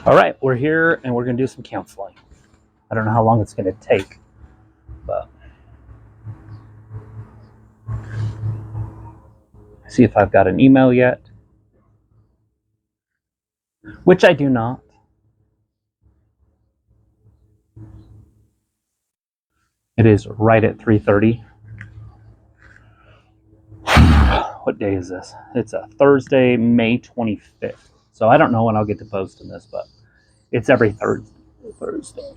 All right, we're here and we're going to do some counseling. I don't know how long it's going to take, but see if I've got an email yet, which I do not. It is right at 3:30. What day is this? It's a Thursday, May 25th. So I don't know when I'll get to posting this, but it's every Thursday.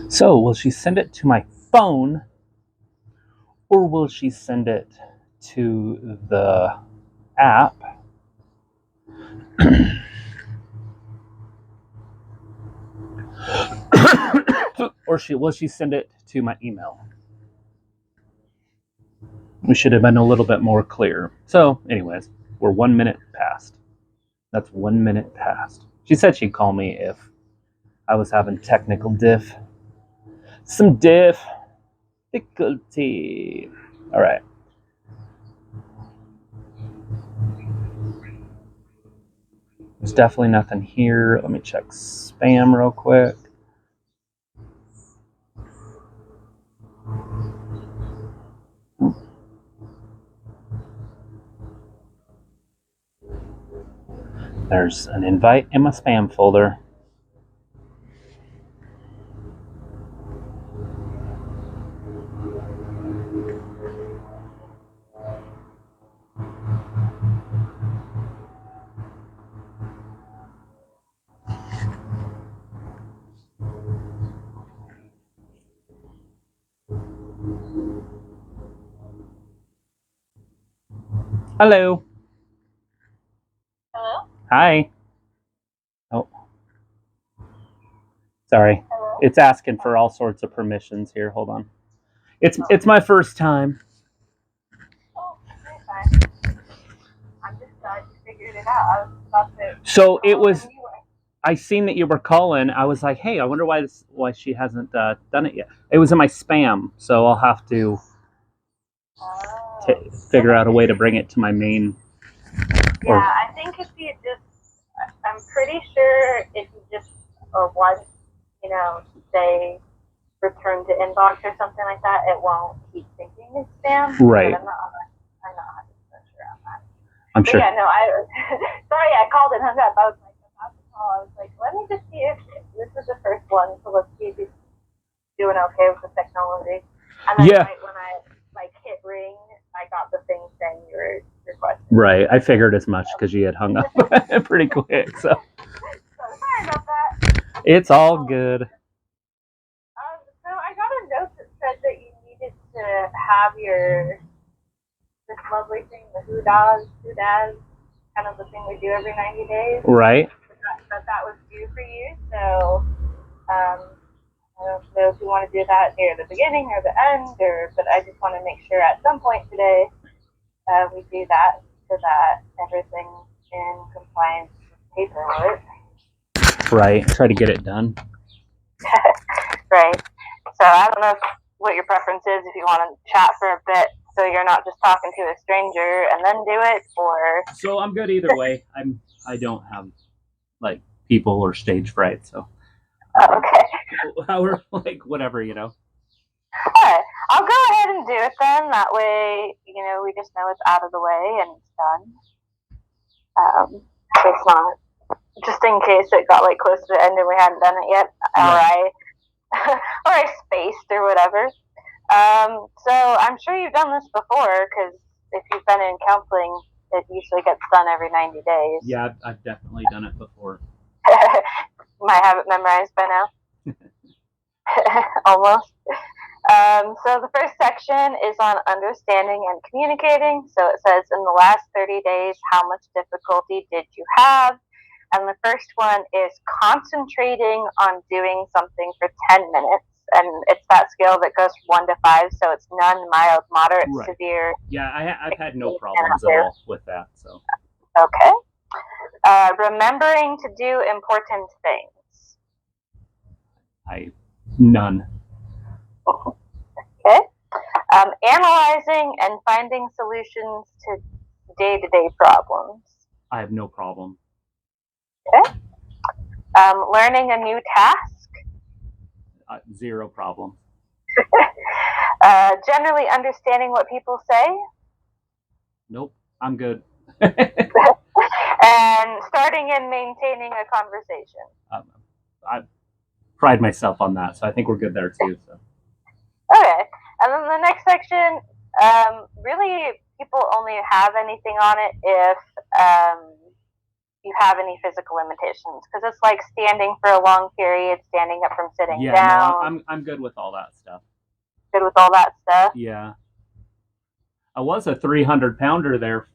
So will she send it to my phone or will she send it to the app? Or will she send it to my email? We should have been a little bit more clear. So, anyways, we're 1 minute past. That's 1 minute past. She said she'd call me if I was having technical some difficulty. All right. There's definitely nothing here. Let me check spam real quick. There's an invite in my spam folder. Hello. Hello? Hi. Oh. Sorry. Hello? It's asking for all sorts of permissions here. Hold on. It's my first time. Oh, very fine. I'm just glad you figured it out. I was about to. So it was. I seen that you were calling. I was like, hey, I wonder why she hasn't done it yet. It was in my spam, so I'll have to figure out a way to bring it to my main. Yeah, I think if you just, I'm pretty sure if you just once, say return to inbox or something like that, it won't keep thinking it's spam. Right. But I'm not 100% sure on that. I'm sure. Yeah, no, sorry, I called and hung up. I was like, about to call. I was like, let me just see if this is the first one, so let's see if he's doing okay with the technology. And then right when I hit ring, I got the thing saying you were requesting. Right, I figured as much because you had hung up pretty quick. So sorry about that. It's all good. So I got a note that said that you needed to have this lovely thing, the who does, kind of the thing we do every 90 days. Right. That was due for you. So I don't know if you want to do that near the beginning or the end, but I just want to make sure at some point today we do that so that everything's in compliance with paperwork. Right. Try to get it done. Right. So I don't know what your preference is, if you want to chat for a bit so you're not just talking to a stranger and then do it, or... So I'm good either way. I don't have people or stage fright, so okay. However, whatever, Alright, I'll go ahead and do it then. That way, we just know it's out of the way and it's done. It's not just in case it got close to the end and we hadn't done it yet, right. or I spaced or whatever. So I'm sure you've done this before, because if you've been in counseling, it usually gets done every 90 days. Yeah, I've definitely done it before. Might have it memorized by now. Almost. So the first section is on understanding and communicating. So it says, in the last 30 days, how much difficulty did you have? And the first one is concentrating on doing something for 10 minutes. And it's that scale that goes from 1 to 5. So it's none, mild, moderate, right. Severe. Yeah, I've had no problems at all with that. So. Okay. Remembering to do important things. None. analyzing and finding solutions to day-to-day problems. I have no problem. Okay. Learning a new task. Zero problem. Generally understanding what people say. Nope, I'm good. And starting and maintaining a conversation. I pride myself on that, so I think we're good there too. So. Okay, and then the next section, really people only have anything on it if you have any physical limitations, because it's like standing for a long period, standing up from sitting down. No, I'm good with all that stuff. Good with all that stuff? Yeah. I was a 300-pounder there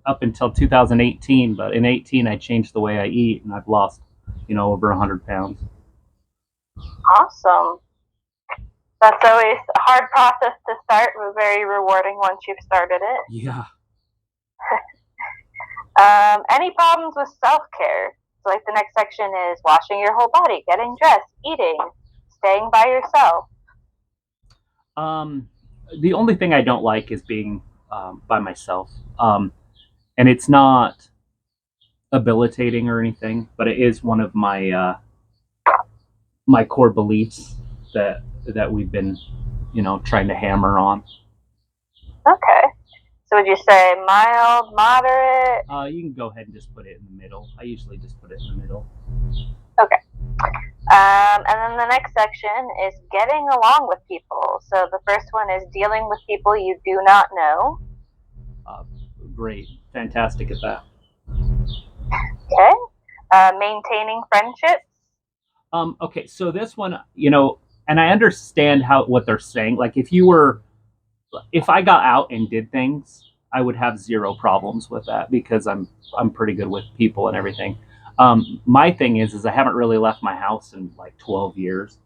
up until 2018, but in 18 I changed the way I eat, and I've lost, over 100 pounds. Awesome. That's always a hard process to start, but very rewarding once you've started it. Yeah. Any problems with self-care? So like the next section is washing your whole body, getting dressed, eating, staying by yourself. The only thing I don't like is being by myself. And it's not habilitating or anything, but it is one of my my core beliefs that we've been, trying to hammer on. Okay. So would you say mild, moderate? You can go ahead and just put it in the middle. I usually just put it in the middle. Okay. And then the next section is getting along with people. So the first one is dealing with people you do not know. Great. Fantastic at that. Okay. Maintaining friendships. Okay, so this one, and I understand what they're saying. Like if I got out and did things, I would have zero problems with that because I'm pretty good with people and everything. My thing is I haven't really left my house in like 12 years.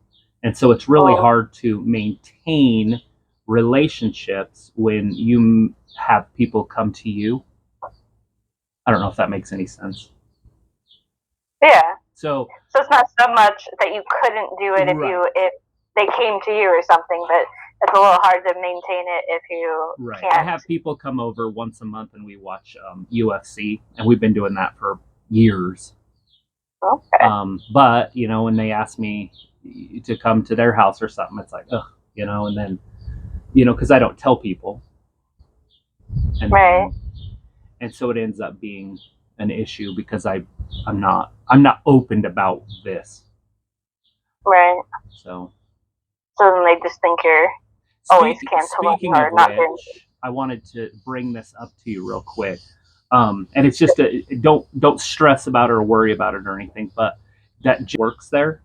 And so it's really hard to maintain relationships when you have people come to you. I don't know if that makes any sense. Yeah. So it's not so much that you couldn't do it if they came to you or something, but it's a little hard to maintain it if you can't. I have people come over once a month and we watch UFC, and we've been doing that for years. Okay. But when they ask me to come to their house or something, it's like, ugh, and then, because I don't tell people, and right. And so it ends up being an issue because I'm not open about this. Right. So then they just think you're always canceling or not doing it. I wanted to bring this up to you real quick. And it's just don't stress about it or worry about it or anything, but that works there.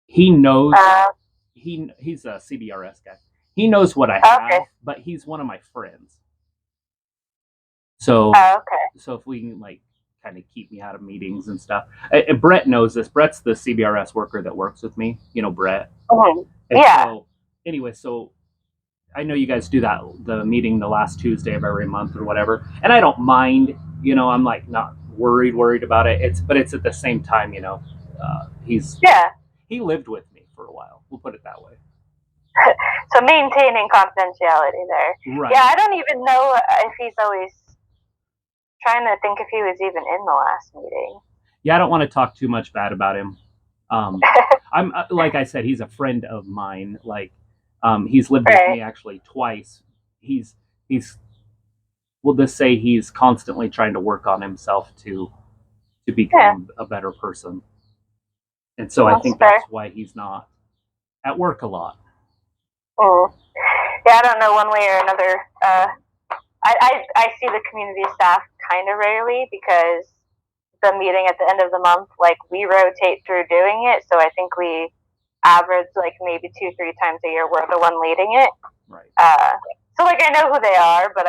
He knows he's a CBRS guy. He knows what I have, but he's one of my friends. So so if we can kind of keep me out of meetings and stuff. And Brett knows this. Brett's the CBRS worker that works with me. Brett. Mm-hmm. Yeah. So anyway, so I know you guys do the meeting the last Tuesday of every month or whatever, and I don't mind. I'm not worried about it. But it's at the same time, he lived with me for a while. We'll put it that way. So maintaining confidentiality there. Right. Yeah, I don't even know if he's always trying to think if he was even in the last meeting. Yeah, I don't want to talk too much bad about him. I'm like I said, he's a friend of mine. He's lived with me actually twice. He's we'll just say he's constantly trying to work on himself to become a better person. And so I think that's why he's not at work a lot. Yeah, I don't know one way or another. I see the community staff kind of rarely because the meeting at the end of the month, we rotate through doing it. So I think we average maybe 2-3 times a year we're the one leading it. Right. So I know who they are, but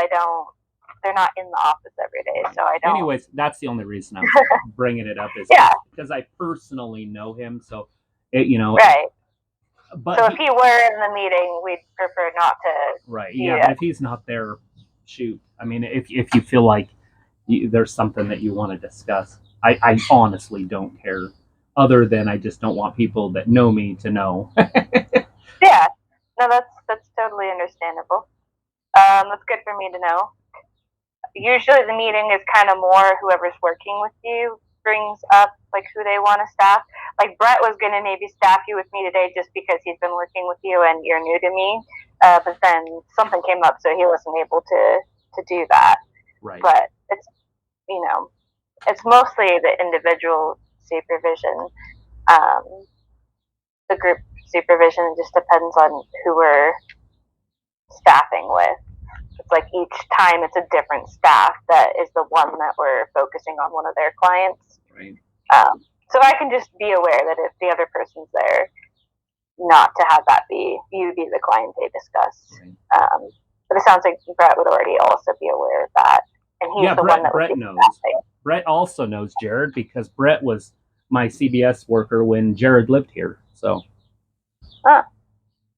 they're not in the office every day. So I don't. Anyways, that's the only reason I'm bringing it up is because I personally know him. So, Right. But so if he were in the meeting, we'd prefer not to. Right. Yeah. But if he's not there, shoot. I mean, if you feel like there's something that you want to discuss, I honestly don't care. Other than I just don't want people that know me to know. Yeah. No, that's totally understandable. That's good for me to know. Usually the meeting is kind of more whoever's working with you brings up like who they want to staff. Like Brett was going to maybe staff you with me today just because he's been working with you and you're new to me. But then something came up, so he wasn't able to do that. Right. But it's, you know, it's mostly the individual supervision. The group supervision just depends on who we're staffing with. It's like each time it's a different staff that is the one that we're focusing on one of their clients. Right. So I can just be aware that if the other person's there, not to have that be you be the client they discuss. Right. But it sounds like Brett would already also be aware of that. And he's the one that Brett knows. Staffing. Brett also knows Jared because Brett was my CBS worker when Jared lived here. So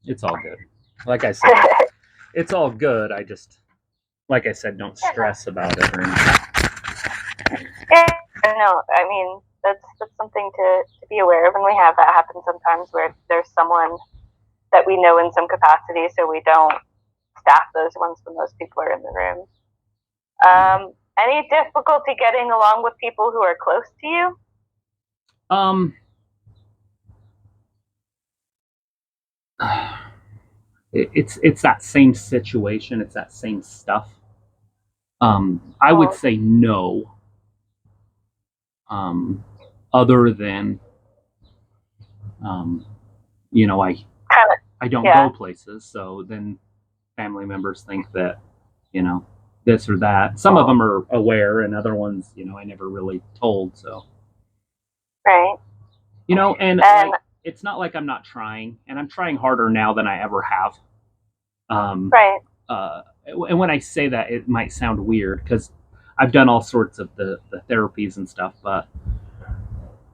it's all good. Like I said, it's all good. I just, like I said, don't stress about it or anything. Yeah, no, I mean, that's something to be aware of. And we have that happen sometimes where there's someone that we know in some capacity, so we don't staff those ones when those people are in the room. Any difficulty getting along with people who are close to you? It's that same situation. It's that same stuff. I would say no. Other than, I don't go places, so then family members think that, this or that. Some of them are aware, and other ones, I never really told. So, right. And like, it's not like I'm not trying, and I'm trying harder now than I ever have. Right. And when I say that, it might sound weird because I've done all sorts of the therapies and stuff, but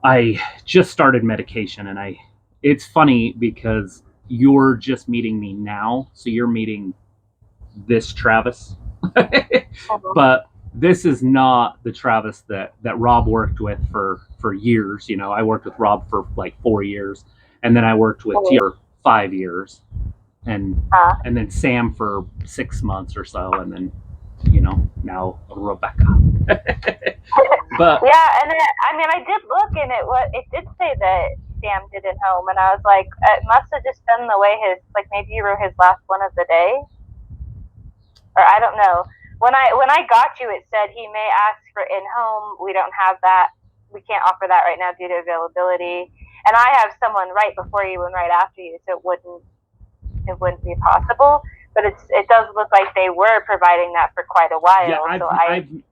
I just started medication, and it's funny because you're just meeting me now, so you're meeting this Travis, but this is not the Travis that Rob worked with for years. I worked with Rob for like 4 years, and then I worked with Tia for 5 years, and then Sam for 6 months or so, and then now Rebecca. But yeah, and I did look, and it did say that Sam did in home, and I was like, it must have just been the way maybe you wrote his last one of the day, or I don't know. When I got you, it said he may ask for in home. We don't have that. We can't offer that right now due to availability. And I have someone right before you and right after you, so it wouldn't be possible. But it does look like they were providing that for quite a while. Yeah,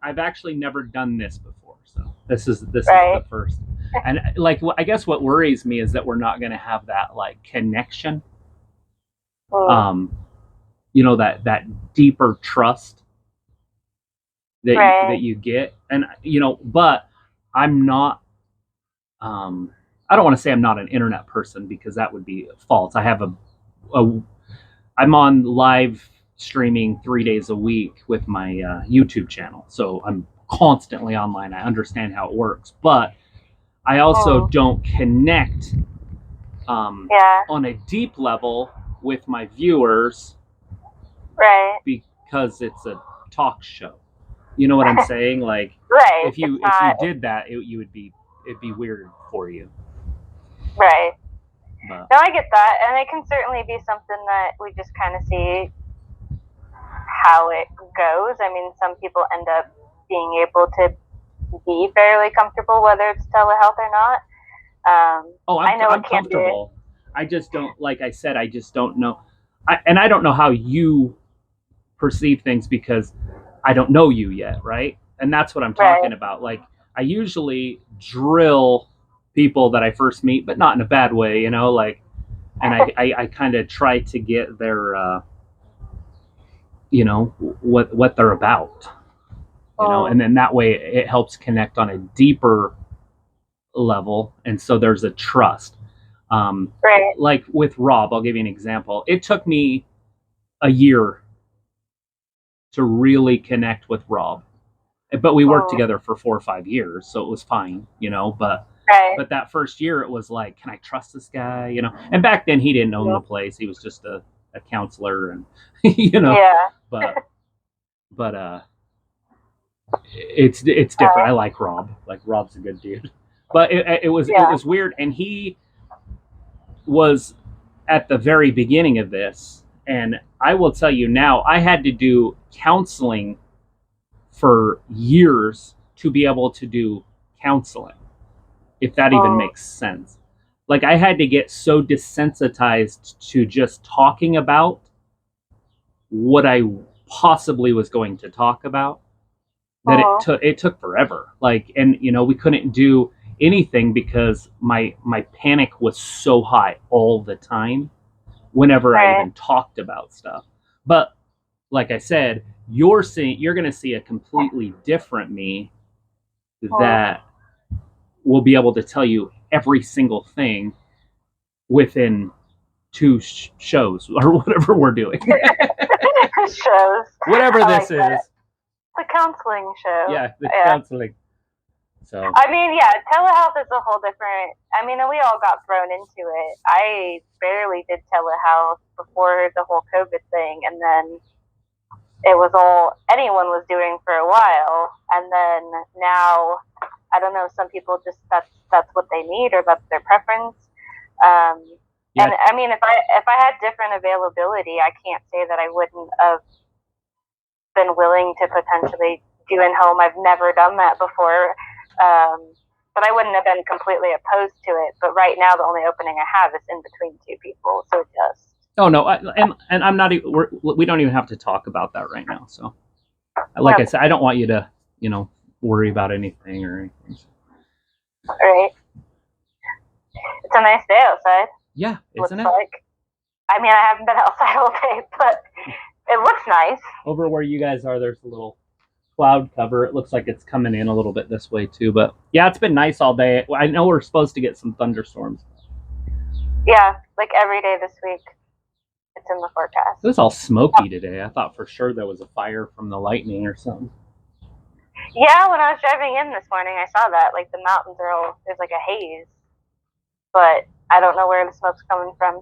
I've actually never done this before, so this is the first. And like, I guess what worries me is that we're not going to have that like connection. That deeper trust that you get, and but I'm not. I don't want to say I'm not an internet person because that would be false. I have I'm on live streaming 3 days a week with my YouTube channel, so I'm constantly online. I understand how it works, but I also don't connect on a deep level with my viewers, right? Because it's a talk show. You know what I'm saying? Like, right. If you did that, it'd be weird for you. Right. But. No, I get that, and it can certainly be something that we just kind of see how it goes. I mean, some people end up being able to be fairly comfortable, whether it's telehealth or not. I'm comfortable. I just don't, like I said, I just don't know. I don't know how you perceive things because I don't know you yet, right? And that's what I'm talking about. Like, I usually drill people that I first meet, but not in a bad way, and I kind of try to get their, what they're about, and then that way it helps connect on a deeper level, and so there's a trust. Like with Rob, I'll give you an example. It took me a year to really connect with Rob, but we worked together for 4 or 5 years, so it was fine, but that first year it was like, can I trust this guy? And back then he didn't own the place. He was just a a counselor, and you know, Yeah. but it's different. I like Rob. Like Rob's a good dude, but it was weird, and he was at the very beginning of this, and I will tell you now, I had to do counseling for years to be able to do counseling, if that even makes sense. Like I had to get so desensitized to just talking about what I possibly was going to talk about that it took forever. Like, and you know, we couldn't do anything because my panic was so high all the time whenever I even talked about stuff. But like I said, you're going to see a completely different me that will be able to tell you every single thing within 2 shows or whatever we're doing. Shows. Whatever this is. That. The counseling show. Yeah, the counseling. So. I mean, yeah, telehealth is a whole different. I mean, we all got thrown into it. I barely did telehealth before the whole COVID thing, and then it was all anyone was doing for a while, and then now, I don't know. Some people just that's what they need, or that's their preference. And I mean, if I had different availability, I can't say that I wouldn't have been willing to potentially do in home. I've never done that before. But I wouldn't have been completely opposed to it. But right now, the only opening I have is in between 2 people, so it just. Oh no, and I'm not. We don't even have to talk about that right now. So, like I said, I don't want you to, you know, worry about anything or anything. Right. It's a nice day outside. Yeah, isn't it? Like. I mean, I haven't been outside all day, but it looks nice. Over where you guys are, there's a little cloud cover. It looks like it's coming in a little bit this way too, but yeah, it's been nice all day. I know we're supposed to get some thunderstorms. Yeah, like every day this week. It's in the forecast. It was all smoky today. I thought for sure there was a fire from the lightning or something. Yeah, when I was driving in this morning, I saw that. Like the mountains are all, there's like a haze, but I don't know where the smoke's coming from.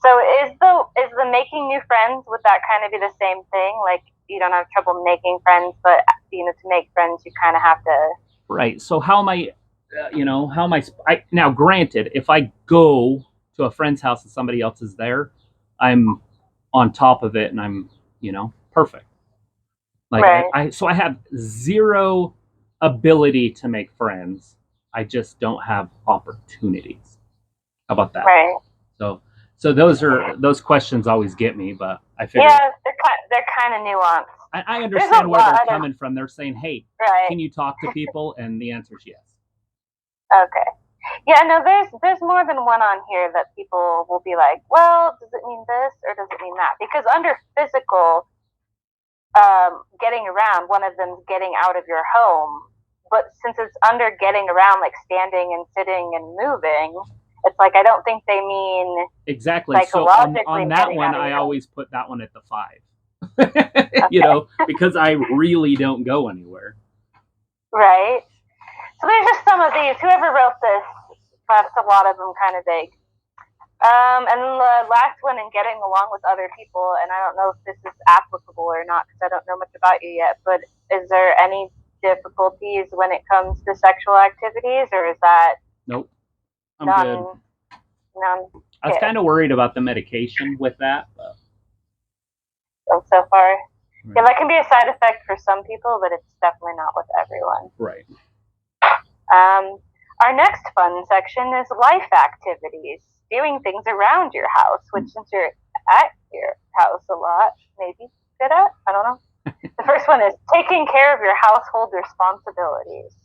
So is the making new friends, would that kind of be the same thing? Like you don't have trouble making friends, but you know, to make friends, you kind of have to. Right. So how am I? Now, granted, if I go to a friend's house and somebody else is there, I'm on top of it and I'm, you know, perfect. Like I have zero ability to make friends. I just don't have opportunities. How about that? Right. So those questions always get me, but I figure. Yeah, they're kind of nuanced. I understand where they're coming from. They're saying, "Hey, can you talk to people?" And the answer is yes. Okay. Yeah, no, there's more than one on here that people will be like, well, does it mean this or does it mean that? Because under physical, getting around, one of them's getting out of your home. But since it's under getting around, like standing and sitting and moving, it's like I don't think they mean exactly. So on that one, I always put that one at the 5. You know, because I really don't go anywhere. Right. So there's just some of these. Whoever wrote this left a lot of them kind of vague. And the last one, in getting along with other people, and I don't know if this is applicable or not because I don't know much about you yet, but is there any difficulties when it comes to sexual activities, or is that... Nope. I'm good. None. I was kind of worried about the medication with that. But... So far. Right. Yeah, that can be a side effect for some people, but it's definitely not with everyone. Right. Our next fun section is life activities, doing things around your house, which since you're at your house a lot, maybe good at, I don't know. The first one is taking care of your household responsibilities.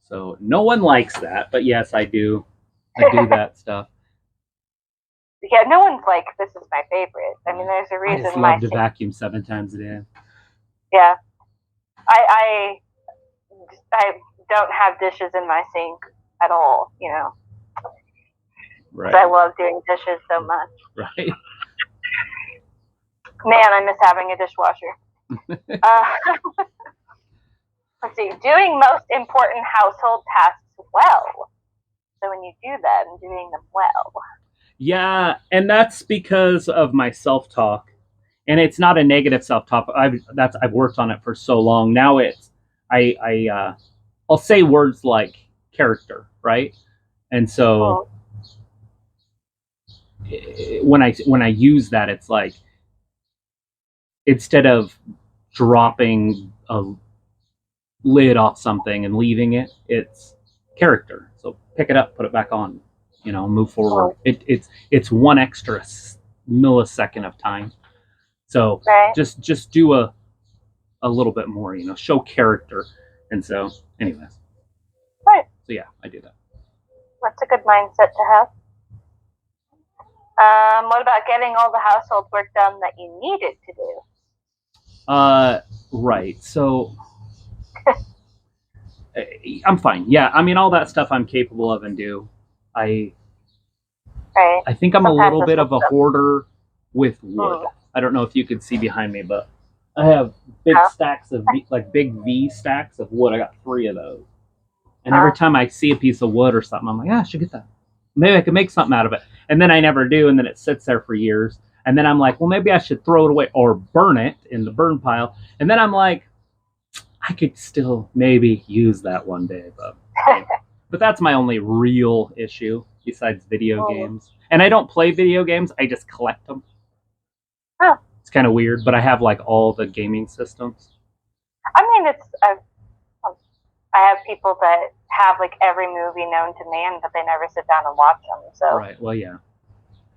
So no one likes that, but yes, I do that stuff. Yeah, no one's like, this is my favorite. I mean, there's a reason. I just love to vacuum 7 times a day. Yeah. I don't have dishes in my sink at all, you know. Right. I love doing dishes so much. Right. Man, I miss having a dishwasher. Let's see. Doing most important household tasks well. So when you do them, doing them well. Yeah, and that's because of my self-talk. And it's not a negative self-talk. I've worked on it for so long. Now it's I'll say words like character, right? And so Mm. when I use that, it's like instead of dropping a lid off something and leaving it, it's character. So pick it up, put it back on, move forward. Mm. It's one extra millisecond of time. So Right. just do a little bit more, show character. And so, anyways, Right. so yeah, I do that. That's a good mindset to have. What about getting all the household work done that you needed to do? Right. So I'm fine. Yeah, I mean all that stuff I'm capable of and do. I Right. I think I'm a Sometimes little it's bit of a stuff. hoarder with wood. Mm. I don't know if you could see behind me, but I have big stacks of like big V stacks of wood. I got 3 of those. And every time I see a piece of wood or something, I'm like, I should get that. Maybe I could make something out of it. And then I never do, and then it sits there for years. And then I'm like, well, maybe I should throw it away or burn it in the burn pile. And then I'm like, I could still maybe use that one day, but that's my only real issue besides video games. And I don't play video games; I just collect them. Huh. It's kind of weird, but I have like all the gaming systems. I mean, I have people that have like every movie known to man, but they never sit down and watch them. So Right. Well, yeah.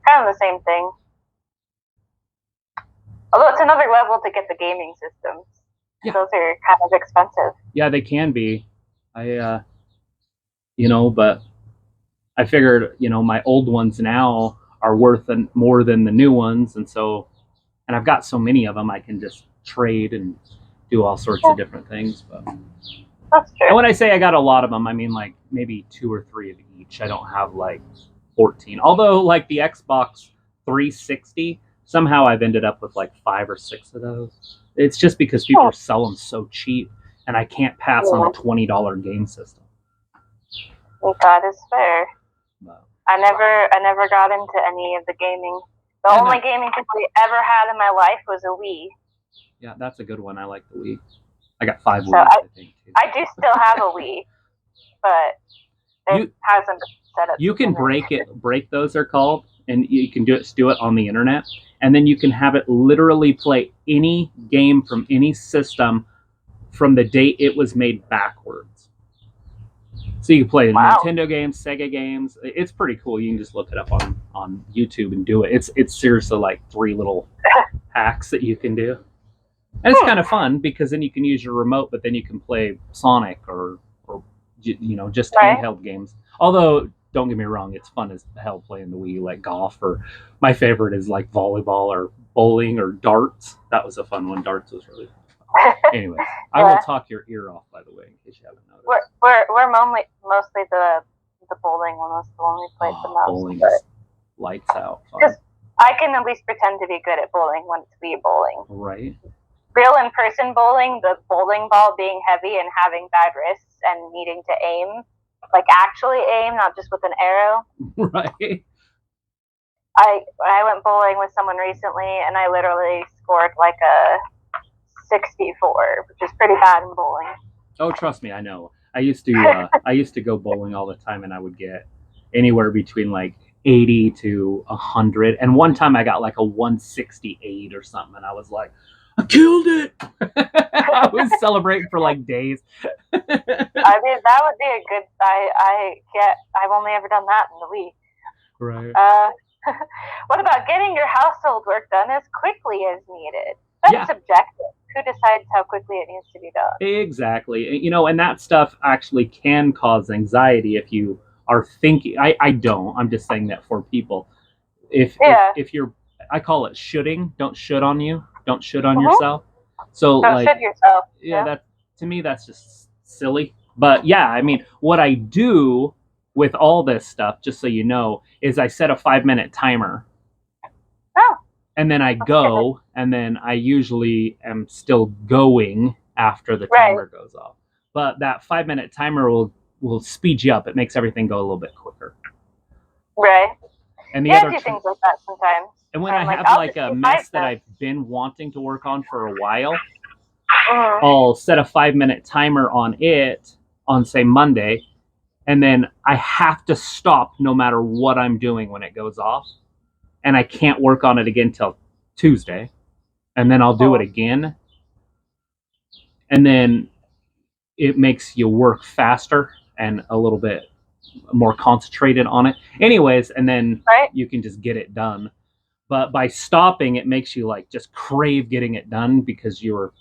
kind of the same thing. Although it's another level to get the gaming systems. Yeah. Those are kind of expensive. Yeah, they can be. But I figured, my old ones now are worth more than the new ones, and I've got so many of them, I can just trade and do all sorts of different things. But that's true. And when I say I got a lot of them, I mean like maybe 2 or 3 of each. I don't have like 14. Although like the Xbox 360, somehow I've ended up with like 5 or 6 of those. It's just because people sell them so cheap, and I can't pass on a $20 game system. That is fair. I never got into any of the gaming. The only gaming console I ever had in my life was a Wii. Yeah, that's a good one. I like the Wii. I got 5 So Wii's, I think. Too. I do still have a Wii, but it hasn't been set up. You can break those are called, and you can do it on the internet, and then you can have it literally play any game from any system from the date it was made backwards. So you can play Nintendo games, Sega games. It's pretty cool. You can just look it up on YouTube and do it. It's seriously like 3 little hacks that you can do. And it's kind of fun because then you can use your remote, but then you can play Sonic or just handheld games. Although, don't get me wrong, it's fun as hell playing the Wii, like golf, or my favorite is like volleyball or bowling or darts. That was a fun one. Darts was really fun. Anyway, I will talk your ear off, by the way, in case you haven't noticed. We're mostly the bowling one. Was the one we played the most. Bowling is lights out. Because I can at least pretend to be good at bowling when it's Wii bowling. Right. Real in-person bowling, the bowling ball being heavy and having bad wrists and needing to aim, like actually aim, not just with an arrow. Right. I went bowling with someone recently, and I literally scored like a 64, which is pretty bad in bowling. Oh, trust me, I know. I used to go bowling all the time, and I would get anywhere between like 80 to 100. And one time I got like a 168 or something, and I was like, I killed it. I was celebrating for like days. I mean, that would be a good. I've only ever done that in the Wii. Right. What about getting your household work done as quickly as needed? That's subjective. Who decides how quickly it needs to be done? Exactly. And that stuff actually can cause anxiety if you are thinking. I don't. I'm just saying that for people. If you're, I call it shoulding. Don't should on you. Don't should on yourself. So don't should yourself. Yeah, that to me that's just silly. But yeah, I mean, what I do with all this stuff, just so you know, is I set a 5-minute timer. Oh. And then I go, and then I usually am still going after the timer goes off. But that 5-minute timer will speed you up. It makes everything go a little bit quicker. Right. And the Yeah, I other do things like that sometimes. and when So I I'm like, have I'll like just a do 5 mess that minutes. I've been wanting to work on for a while, Mhm. I'll set a 5-minute timer on it on, say, Monday, and then I have to stop no matter what I'm doing when it goes off, and I can't work on it again till Tuesday, and then I'll do it again, and then it makes you work faster and a little bit more concentrated on it. Anyways, and then Right? you can just get it done. But by stopping, it makes you like just crave getting it done because you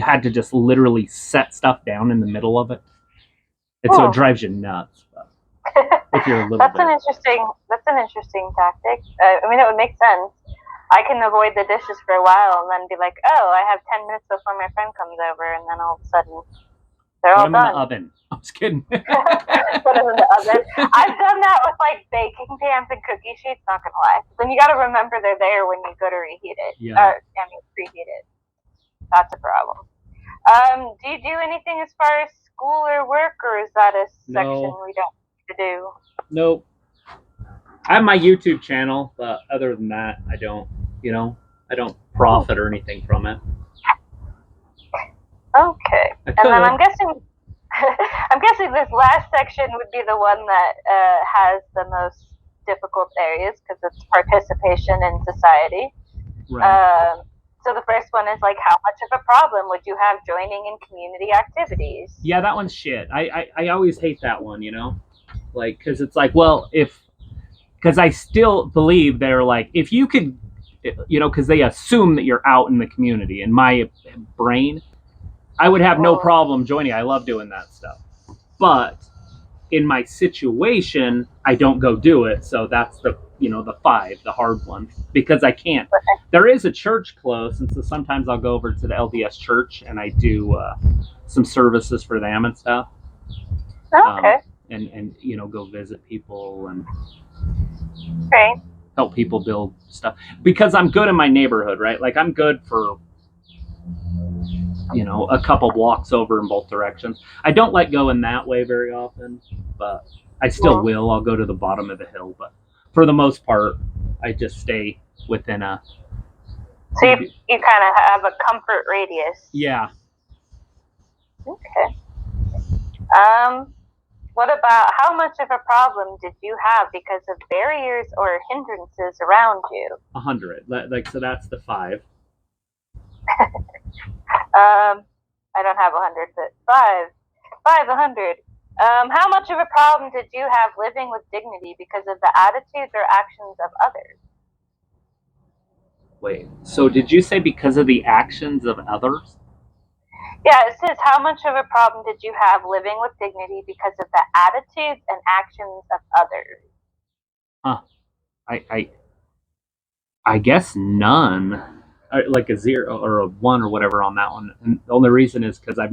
had to just literally set stuff down in the middle of it. And so it drives you nuts. But if you're a little That's bit. an interesting tactic. I mean, it would make sense. I can avoid the dishes for a while and then be like, oh, I have 10 minutes before my friend comes over, and then all of a sudden they're Put all them in the done. oven. I'm just kidding. Put them in the oven. I've done that with like baking pans and cookie sheets. Not gonna lie. Then you got to remember they're there when you go to reheat it. Yeah. Preheat it. That's a problem. Do you do anything as far as school or work, or is that a section we don't need to do? Nope. I have my YouTube channel, but other than that, I don't. I don't profit or anything from it. Okay. And then I'm guessing this last section would be the one that has the most difficult areas because it's participation in society. Right. So the first one is like, how much of a problem would you have joining in community activities? Yeah, that one's shit. I always hate that one, like, because it's like, well, because I still believe they're like, if you could, because they assume that you're out in the community. In my brain, I would have no problem joining. I love doing that stuff. But in my situation, I don't go do it. So that's the 5, the hard one, because I can't. There is a church close, and so sometimes I'll go over to the LDS church and I do some services for them and stuff. Okay. And go visit people and Great. help people build stuff because I'm good in my neighborhood, right? Like I'm good for a couple blocks over in both directions. I don't like going that way very often, but I still will. I'll go to the bottom of the hill, but for the most part, I just stay within a. So you kind of have a comfort radius. Yeah. Okay. What about how much of a problem did you have because of barriers or hindrances around you? 100. Like so, that's the 5. I don't have 100, but 100. How much of a problem did you have living with dignity because of the attitudes or actions of others? Wait, so did you say because of the actions of others? Yeah, it says, how much of a problem did you have living with dignity because of the attitudes and actions of others? Huh. I guess none. Like a 0 or a 1 or whatever on that one. And the only reason is because I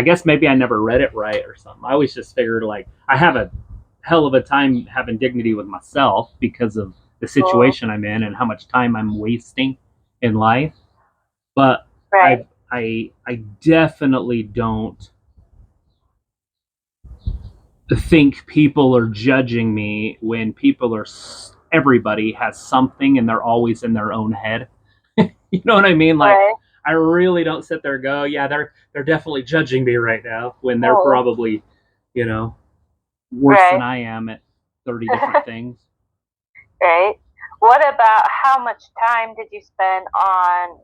guess maybe I never read it right or something. I always just figured like I have a hell of a time having dignity with myself because of the situation I'm in and how much time I'm wasting in life. But I definitely don't think people are judging me when everybody has something and they're always in their own head. You know what I mean? Like I really don't sit there and go, yeah, they're definitely judging me right now when they're probably, worse than I am at 30 different things. Right. What about how much time did you spend on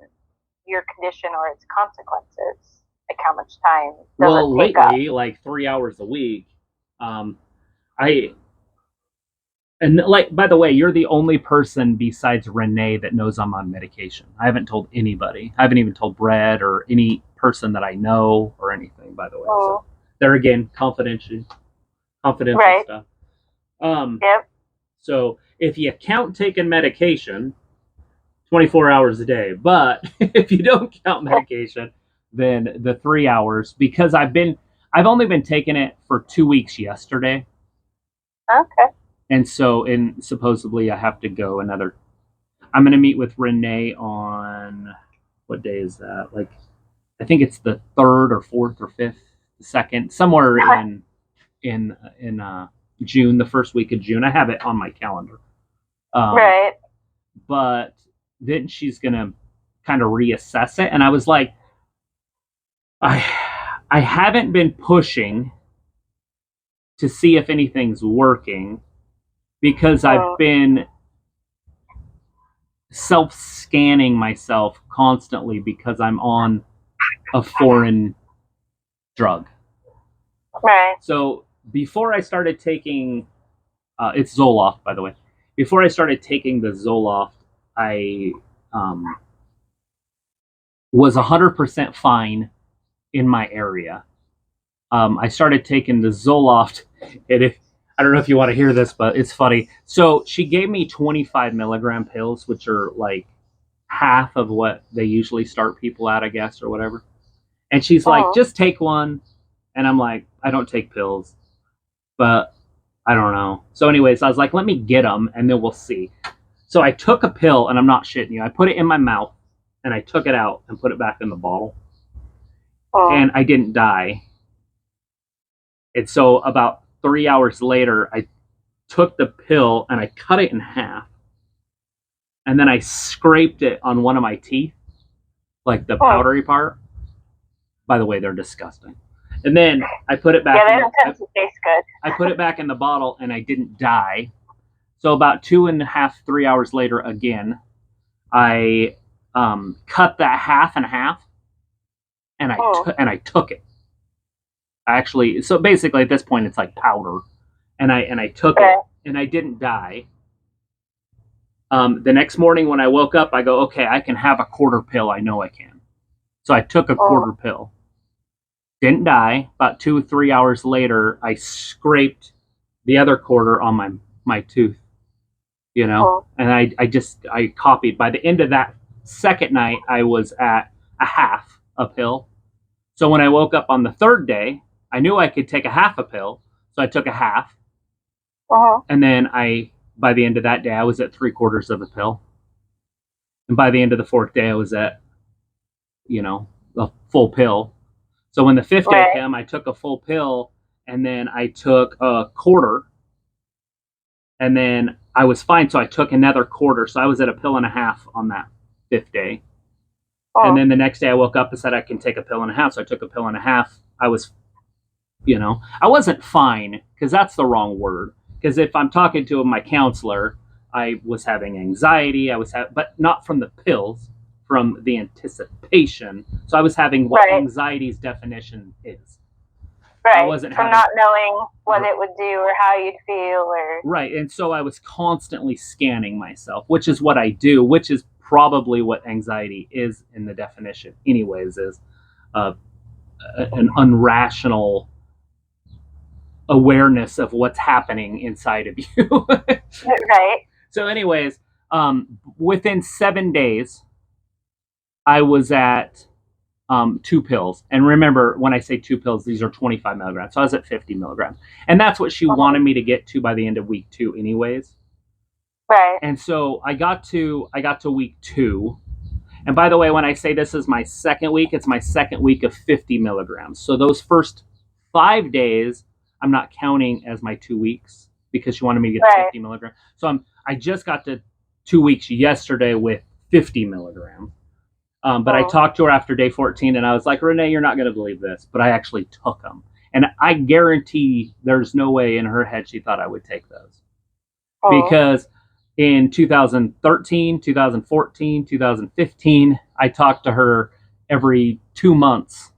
your condition or its consequences? Like how much time does it take lately, up? like 3 hours a week. And like, by the way, you're the only person besides Renee that knows I'm on medication. I haven't told anybody. I haven't even told Brad or any person that I know or anything, by the way. So there again, confidential stuff. Yep. So if you count taking medication, 24 hours a day. But if you don't count medication, then the 3 hours, because I've only been taking it for 2 weeks yesterday. Okay. And so, supposedly I have to go another. I'm going to meet with Renee on, what day is that? Like, I think it's the 3rd or 4th or 5th, the 2nd, somewhere in June, the first week of June. I have it on my calendar. Right. But then she's gonna kind of reassess it, and I was like, I I haven't been pushing to see if anything's working because I've been self-scanning myself constantly because I'm on a foreign drug. Right. So before I started taking, it's Zoloft, by the way. Before I started taking the Zoloft, I was 100% fine in my area. I started taking the Zoloft, and I don't know if you want to hear this, but it's funny. So she gave me 25 milligram pills, which are like half of what they usually start people at, I guess, or whatever. And she's like, just take one. And I'm like, I don't take pills, but I don't know. So, anyways, I was like, let me get them and then we'll see. So I took a pill, and I'm not shitting you. I put it in my mouth and I took it out and put it back in the bottle. And I didn't die. And so about 3 hours later, I took the pill and I cut it in half. And then I scraped it on one of my teeth, like the powdery part. By the way, they're disgusting. And then I put it back. Yeah, they don't tend to taste good. I put it back in the bottle, and I didn't die. So about 2.5, 3 hours later, again, I cut that half in half, and I took it. Actually, so basically at this point it's like powder, and I took it, and I didn't die. The next morning when I woke up, I go, okay, I can have a quarter pill. I know I can. So I took a quarter pill. Didn't die. About 2 3 hours later, I scraped the other quarter on my tooth, and I copied. By the end of that second night, I was at a half a pill. So when I woke up on the third day, I knew I could take a half a pill, so I took a half. And then by the end of that day, I was at 3/4 of a pill. And by the end of the fourth day, I was at, a full pill. So when the fifth day came, I took a full pill, and then I took a quarter, and then I was fine. So I took another quarter. So I was at a pill and a half on that fifth day. And then the next day I woke up and said I can take a pill and a half. So I took a pill and a half. I was, I wasn't fine, because that's the wrong word. Because if I'm talking to my counselor, I was having anxiety. But not from the pills, from the anticipation. So I was having what anxiety's definition is. Right. I wasn't from not knowing what it would do or how you'd feel, or right. And so I was constantly scanning myself, which is what I do, which is probably what anxiety is in the definition, anyways, is an unrational awareness of what's happening inside of you. Right. So, anyways, within 7 days, I was at 2 pills. And remember, when I say 2 pills, these are 25 milligrams. So I was at 50 milligrams. And that's what she wanted me to get to by the end of week 2 anyways. Right. And so I got to week 2. And by the way, when I say this is my second week, it's my second week of 50 milligrams. So those first 5 days, I'm not counting as my 2 weeks, because she wanted me to get 50 milligrams. So I just got to 2 weeks yesterday with 50 milligrams. But I talked to her after day 14, and I was like, Renee, you're not going to believe this, but I actually took them. And I guarantee there's no way in her head she thought I would take those. Because in 2013, 2014, 2015, I talked to her every 2 months.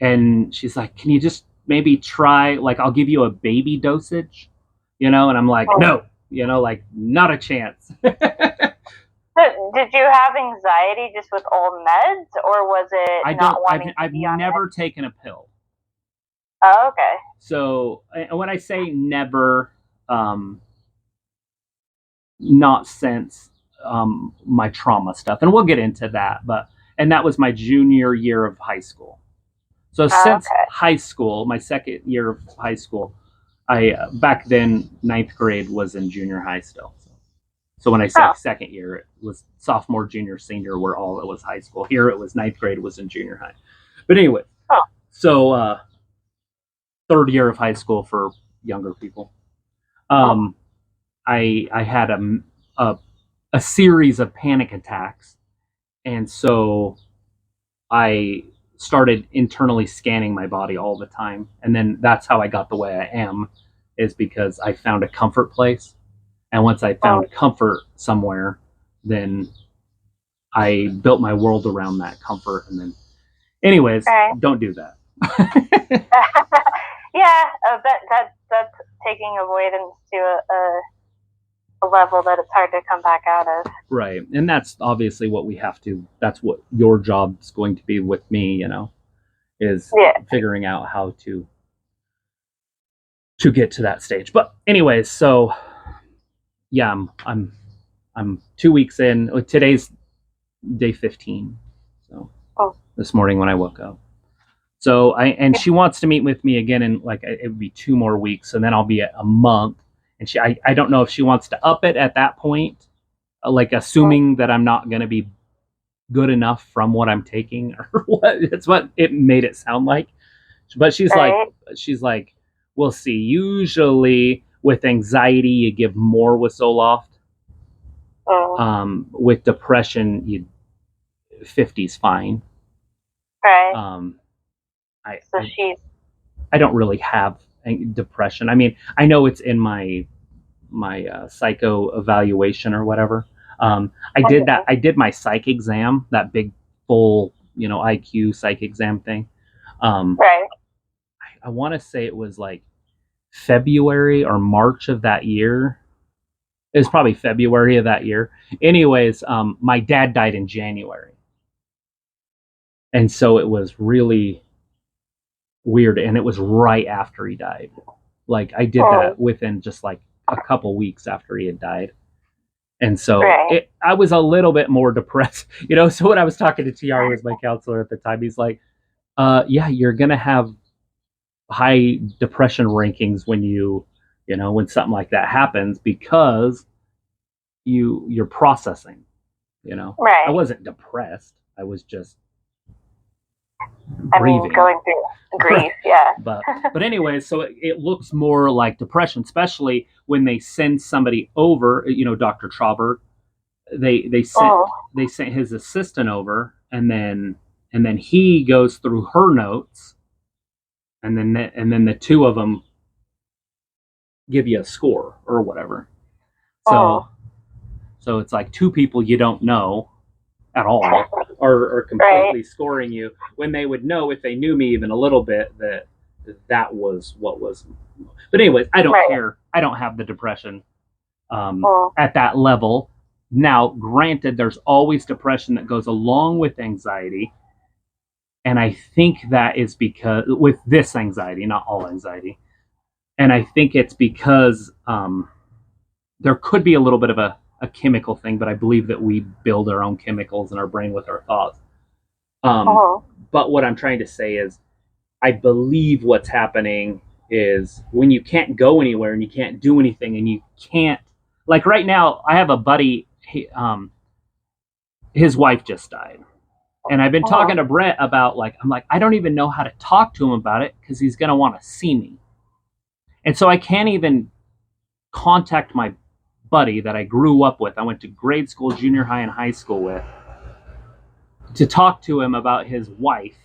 And she's like, can you just maybe try, like, I'll give you a baby dosage, And I'm like, no, like, not a chance. Did you have anxiety just with old meds, or was it I've never taken a pill. Oh, okay. So when I say never, not since my trauma stuff, and we'll get into that, and that was my junior year of high school. So since high school, my second year of high school, I back then 9th grade was in junior high still. So when I say second year, it was sophomore, junior, senior, where all it was high school. Here it was 9th grade, it was in junior high. But anyway, so third year of high school for younger people. I had a series of panic attacks, and so I started internally scanning my body all the time, and then that's how I got the way I am, is because I found a comfort place, and once I found comfort somewhere, then I built my world around that comfort, and then, anyways, don't do that. Yeah, that's taking avoidance to a level that it's hard to come back out of. Right, and that's obviously what we have to. That's what your job's going to be with me, is figuring out how to get to that stage. But anyways, so yeah, I'm 2 weeks in. Today's day 15. So this morning when I woke up. So she wants to meet with me again in like it would be 2 more weeks, and then I'll be at a month. And I don't know if she wants to up it at that point, like assuming that I'm not going to be good enough from what I'm taking, or what. It's what it made it sound like. But she's like, we'll see. Usually with anxiety, you give more with zoloft. With depression, 50's fine. Right. I don't really have depression. I mean, I know it's in my psycho evaluation or whatever. I did that. I did my psych exam, that big full IQ psych exam thing. Right. I want to say it was like February or March of that year. It was probably February of that year. Anyways, my dad died in January. And so it was really weird. And it was right after he died. Like I did that within just like a couple weeks after he had died. And so I was a little bit more depressed, So when I was talking to TR, was my counselor at the time, he's like, yeah, you're going to have high depression rankings when when something like that happens, because you're processing, Right. I wasn't depressed. I was just grieving. Going through grief, yeah. But anyway, so it looks more like depression, especially when they send somebody over, Dr. Trauberg. They sent his assistant over, and then he goes through her notes, and then the two of them give you a score or whatever. So it's like two people you don't know at all are completely scoring you, when they would know, if they knew me even a little bit, that was what was. But anyways, I don't care. I don't have the depression at that level. Now, granted, there's always depression that goes along with anxiety. And I think that is because, with this anxiety, not all anxiety, and I think it's because there could be a little bit of a chemical thing, but I believe that we build our own chemicals in our brain with our thoughts. But what I'm trying to say is, I believe what's happening is when you can't go anywhere and you can't do anything, and you can't, like right now, I have a buddy, his wife just died. And I've been talking to Brett about, I'm like, I don't even know how to talk to him about it, because he's going to want to see me. And so I can't even contact my buddy that I grew up with. I went to grade school, junior high, and high school with, to talk to him about his wife.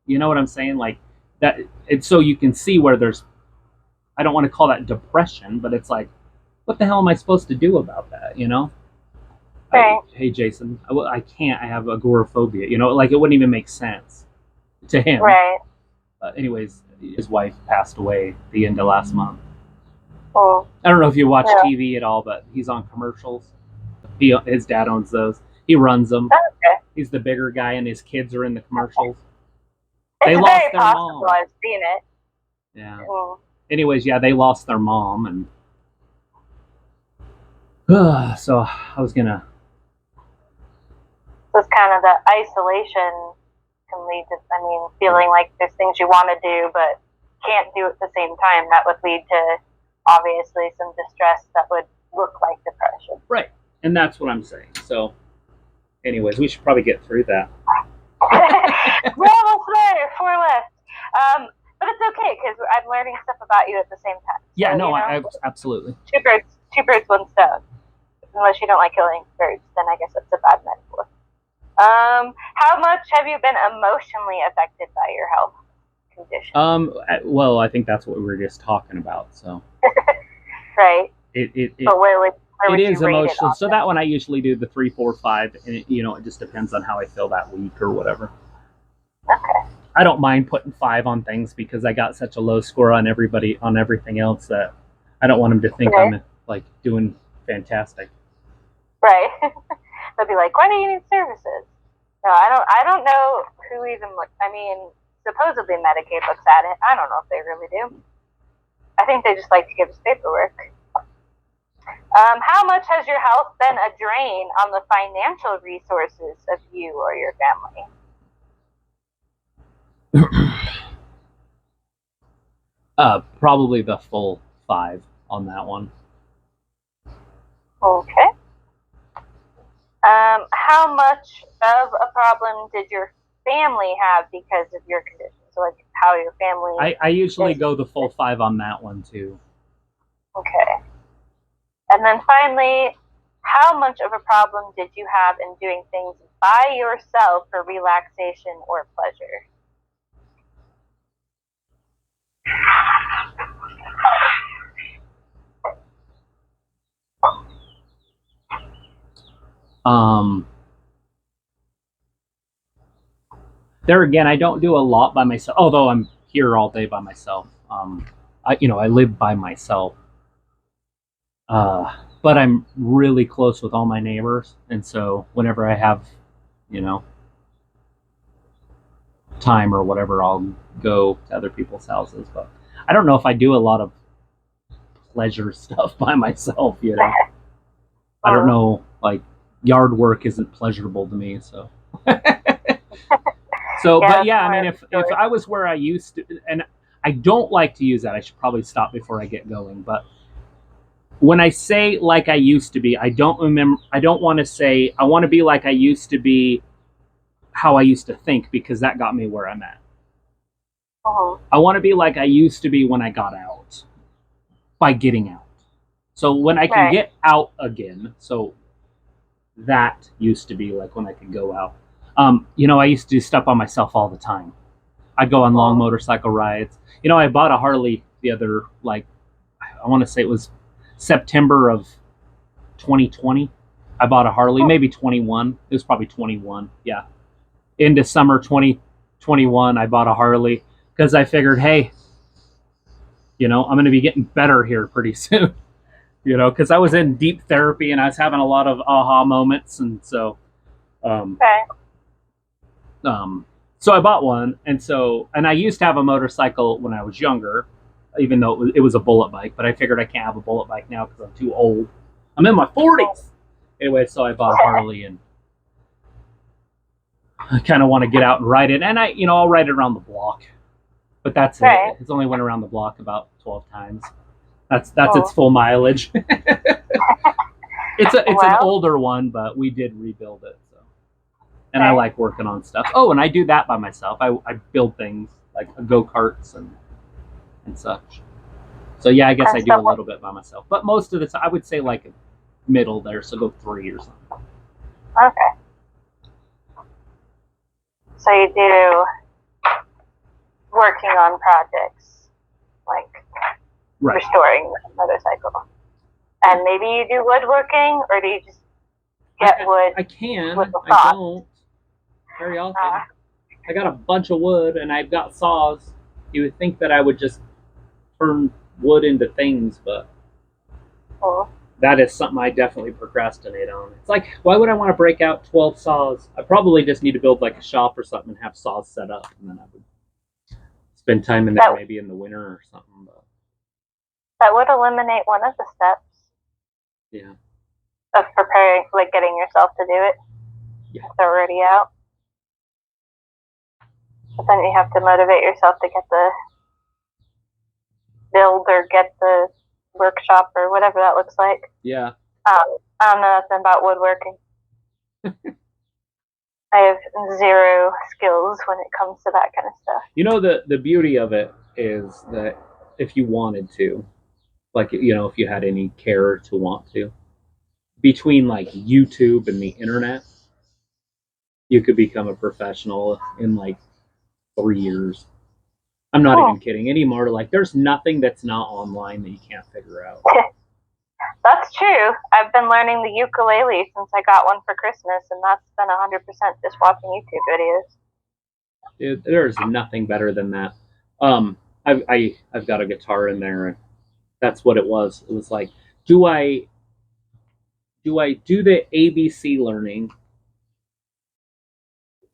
You know what I'm saying? Like that. It's so you can see where there's, I don't want to call that depression, but it's like, what the hell am I supposed to do about that? Hey, Jason, I can't. I have agoraphobia. Like it wouldn't even make sense to him. Right. Anyways, his wife passed away at the end of last month. I don't know if you watch TV at all, but he's on commercials. His dad owns those. He runs them. Okay. He's the bigger guy, and his kids are in the commercials. They lost their mom. I've seen it. Yeah. Anyways, they lost their mom, and so I was gonna. So it's kind of the isolation can lead to, feeling like there's things you want to do but can't do at the same time. That would lead to, obviously, some distress that would look like depression. Right. And that's what I'm saying. So, anyways, we should probably get through that. We're almost there. 4 left. But it's okay, because I'm learning stuff about you at the same time. Yeah, so, absolutely. two birds, one stone. Unless you don't like killing birds, then I guess that's a bad metaphor. How much have you been emotionally affected by your health condition? Well, I think that's what we were just talking about. So, right. But where would it is you rate emotional. it So that one I usually do the 3, 4, 5, and it just depends on how I feel that week or whatever. Okay. I don't mind putting 5 on things because I got such a low score on everything else that I don't want them to think I'm like doing fantastic. Right. They'll be like, "Why do you need services?" No, I don't know who even look. I mean, supposedly Medicaid looks at it. I don't know if they really do. I think they just like to give us paperwork. How much has your health been a drain on the financial resources of you or your family? Probably the full 5 on that one. Okay. How much of a problem did your family have because of your condition? So, like, how your family... I usually go the full 5 on that one, too. Okay. And then finally, how much of a problem did you have in doing things by yourself for relaxation or pleasure? There again, I don't do a lot by myself, although I'm here all day by myself. I live by myself. But I'm really close with all my neighbors, and so whenever I have, time or whatever, I'll go to other people's houses. But I don't know if I do a lot of pleasure stuff by myself, I don't know, like, yard work isn't pleasurable to me, so. So, yeah, but yeah, I mean, if I was where I used to, and I don't like to use that, I should probably stop before I get going, but when I say like I used to be, I don't want to say I want to be like I used to be, how I used to think, because that got me where I'm at. I want to be like I used to be when I got out, by getting out. So when I can get out again, so that used to be like when I could go out. I used to do stuff by myself all the time. I'd go on long motorcycle rides. I bought a Harley the other, like, I want to say it was September of 2020. I bought a Harley, maybe 21. It was probably 21. Yeah. Into summer 2021, I bought a Harley because I figured, hey, I'm going to be getting better here pretty soon. Because I was in deep therapy and I was having a lot of aha moments, and so, so I bought one, and I used to have a motorcycle when I was younger, even though it was a bullet bike, but I figured I can't have a bullet bike now because I'm too old. I'm in my 40s. Anyway, so I bought a Harley, and I kind of want to get out and ride it, and I'll ride it around the block, but that's it. It's only went around the block about 12 times. That's its full mileage. It's an older one, but we did rebuild it. So, and I like working on stuff. Oh, and I do that by myself. I build things like go-karts and such. So yeah, I guess I do a little bit by myself, but most of the time I would say like middle there. So go 3 or something. Okay. So you do working on projects, like restoring the motorcycle. And maybe you do woodworking, or do you just get wood? I can. I don't very often. I got a bunch of wood, and I've got saws. You would think that I would just turn wood into things, but that is something I definitely procrastinate on. It's like, why would I want to break out 12 saws? I probably just need to build like a shop or something and have saws set up, and then I would spend time in there maybe in the winter or something. But that would eliminate one of the steps. Yeah. Of preparing, like getting yourself to do it. Yeah. It's already out. But then you have to motivate yourself to get the build or get the workshop or whatever that looks like. Yeah. I don't know nothing about woodworking. I have zero skills when it comes to that kind of stuff. The beauty of it is that if you wanted to, like, if you had any care to want to. Between like YouTube and the internet, you could become a professional in like 3 years. I'm not even kidding anymore. Like, there's nothing that's not online that you can't figure out. That's true. I've been learning the ukulele since I got one for Christmas, and that's been 100% just watching YouTube videos. There's nothing better than that. I've got a guitar in there, and that's what it was. It was like, do I do the ABC learning,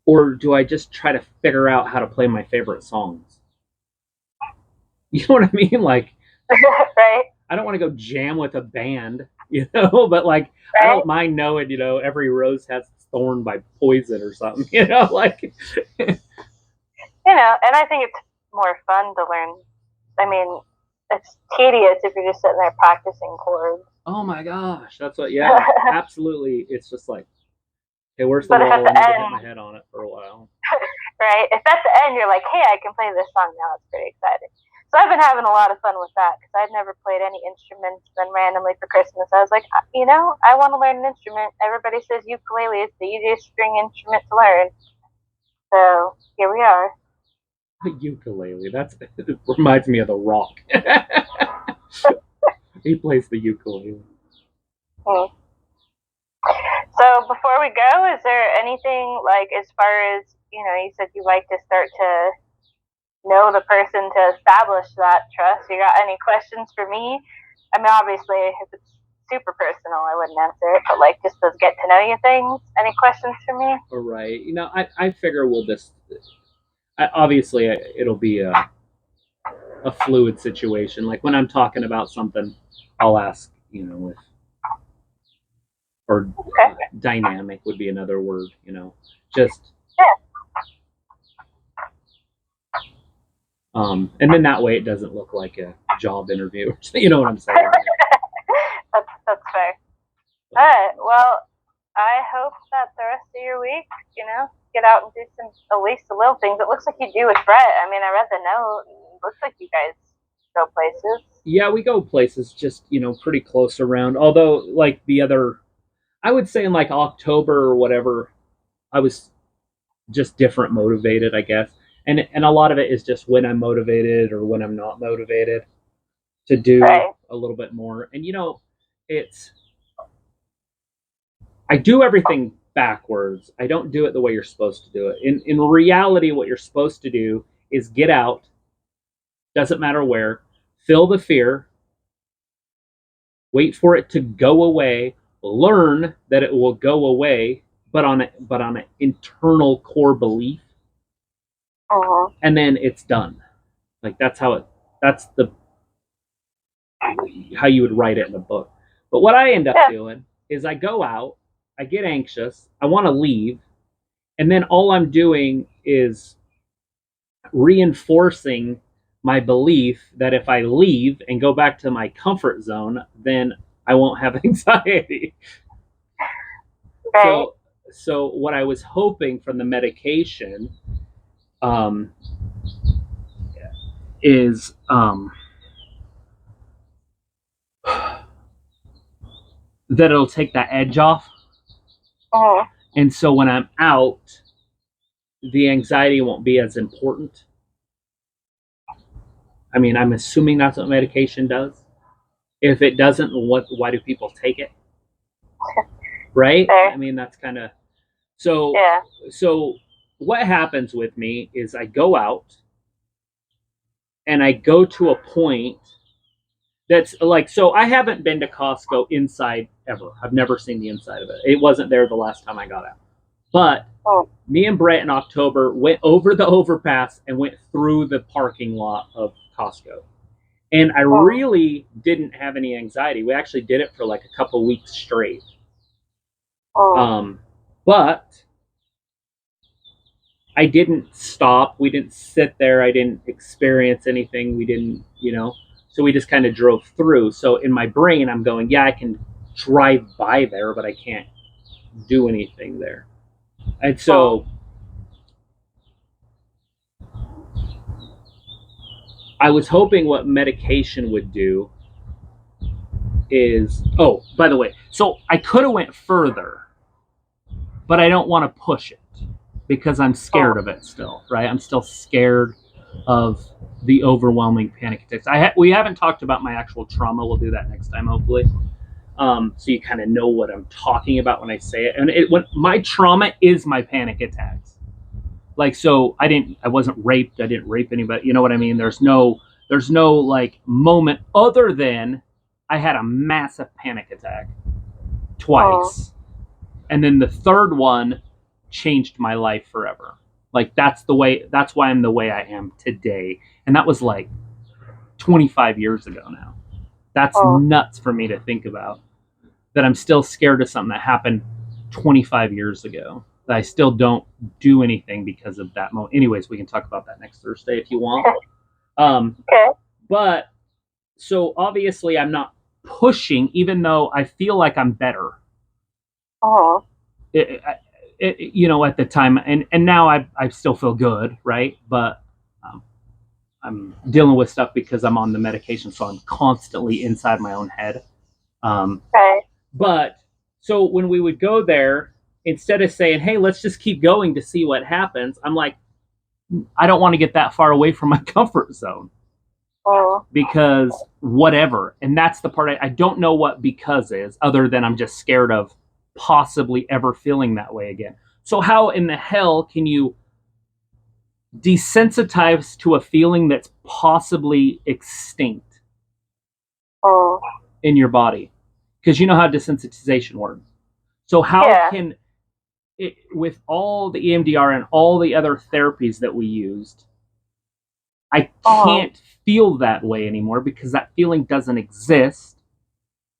or do I just try to figure out how to play my favorite songs? You know what I mean? Like, right? I don't want to go jam with a band, but like, right? I don't mind knowing, every rose has its thorn by Poison or something, like. And I think it's more fun to learn. I mean, it's tedious if you're just sitting there practicing chords. Oh my gosh, that's what. Yeah, absolutely. It's just like, okay, where's the wall? I need to hit my head on it for a while. Right. If at the end you're like, hey, I can play this song now, it's pretty exciting. So I've been having a lot of fun with that because I'd never played any instruments. Then randomly for Christmas, I was like, I want to learn an instrument. Everybody says ukulele is the easiest string instrument to learn. So here we are. Ukulele. It reminds me of The Rock. He plays the ukulele. So before we go, is there anything like, as far as, you said you like to start to know the person to establish that trust. You got any questions for me? I mean, obviously, if it's super personal, I wouldn't answer it, but like just those get to know you things. Any questions for me? All right. I figure we'll just, obviously, it'll be a fluid situation. Like when I'm talking about something, I'll ask, or okay. Dynamic would be another word, just. Yeah. And then that way it doesn't look like a job interview. You know what I'm saying? That's fair. All right. Well, I hope that the rest of your week, get out and do some, at least the little things. It looks like you do with Brett. I mean, I read the note. It looks like you guys go places. Yeah, we go places just, pretty close around. Although, like I would say in like October or whatever, I was just different motivated, I guess. And a lot of it is just when I'm motivated or when I'm not motivated to do a little bit more. And I do everything backwards. I don't do it the way you're supposed to do it. In reality, what you're supposed to do is get out, doesn't matter where, feel the fear, wait for it to go away, learn that it will go away, but on an internal core belief. And then it's done. Like that's how you would write it in a book. But what I end up doing is I go out, I get anxious, I want to leave, and then all I'm doing is reinforcing my belief that if I leave and go back to my comfort zone, then I won't have anxiety. Right. So what I was hoping from the medication is that it'll take that edge off. And so when I'm out, the anxiety won't be as important. I mean, I'm assuming that's what medication does. If it doesn't, why do people take it? Right? I mean, that's kind of so. Yeah. So what happens with me is I go out and I go to a point that's like, so I haven't been to Costco inside ever. I've never seen the inside of it. It wasn't there the last time I got out. But me and Brett in October went over the overpass and went through the parking lot of Costco. And I really didn't have any anxiety. We actually did it for like a couple weeks straight. But I didn't stop. We didn't sit there. I didn't experience anything. We didn't, so we just kind of drove through. So in my brain, I'm going, yeah, I can drive by there, but I can't do anything there. And so I was hoping what medication would do is, oh, by the way, so I could have went further, but I don't want to push it because I'm scared of it still, right? I'm still scared of the overwhelming panic attacks. We haven't talked about my actual trauma. We'll do that next time, hopefully. So you kind of know what I'm talking about when I say it. And when my trauma is my panic attacks. Like, so I wasn't raped. I didn't rape anybody. You know what I mean? There's no like moment other than I had a massive panic attack twice. And then the third one changed my life forever. Like, that's why I'm the way I am today. And that was like 25 years ago now. That's nuts for me to think about. That I'm still scared of something that happened 25 years ago. That I still don't do anything because of that moment. Anyways, we can talk about that next Thursday if you want. Okay. But so obviously I'm not pushing, even though I feel like I'm better. You know, at the time, and now I still feel good, right? But I'm dealing with stuff because I'm on the medication, so I'm constantly inside my own head. Right. But so when we would go there, instead of saying, "Hey, let's just keep going to see what happens," I'm like, I don't want to get that far away from my comfort zone. Because whatever. And that's the part I don't know what because is, other than I'm just scared of possibly ever feeling that way again. So how in the hell can you desensitize to a feeling that's possibly extinct in your body? Because you know how desensitization works. So how can it, with all the EMDR and all the other therapies that we used, I can't feel that way anymore because that feeling doesn't exist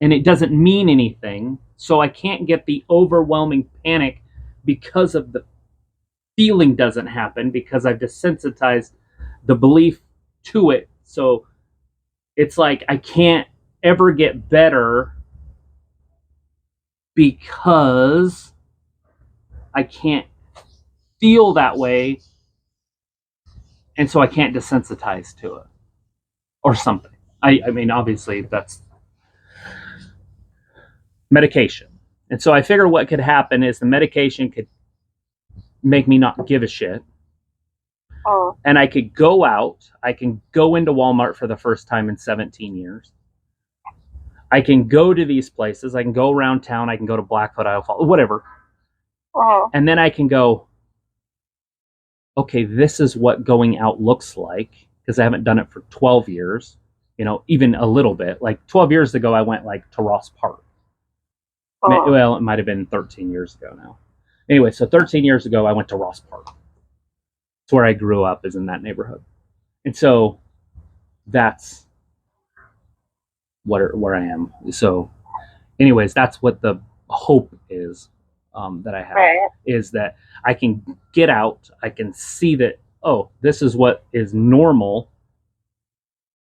and it doesn't mean anything. So I can't get the overwhelming panic because of the feeling doesn't happen because I've desensitized the belief to it. So it's like I can't ever get better because I can't feel that way. And so I can't desensitize to it or something. I mean, obviously that's medication. And so I figure what could happen is the medication could make me not give a shit. And I could go out. I can go into Walmart for the first time in 17 years. I can go to these places. I can go around town. I can go to Blackfoot, Iowa Falls, whatever. And then I can go, okay, this is what going out looks like because I haven't done it for 12 years, you know, even a little bit. Like 12 years ago, I went like to Ross Park. Well, it might have been 13 years ago now. Anyway, so 13 years ago, I went to Ross Park. It's where I grew up, is in that neighborhood. And so that's where I am. So anyways, that's what the hope is that I have, is that I can get out. I can see that, oh, this is what is normal.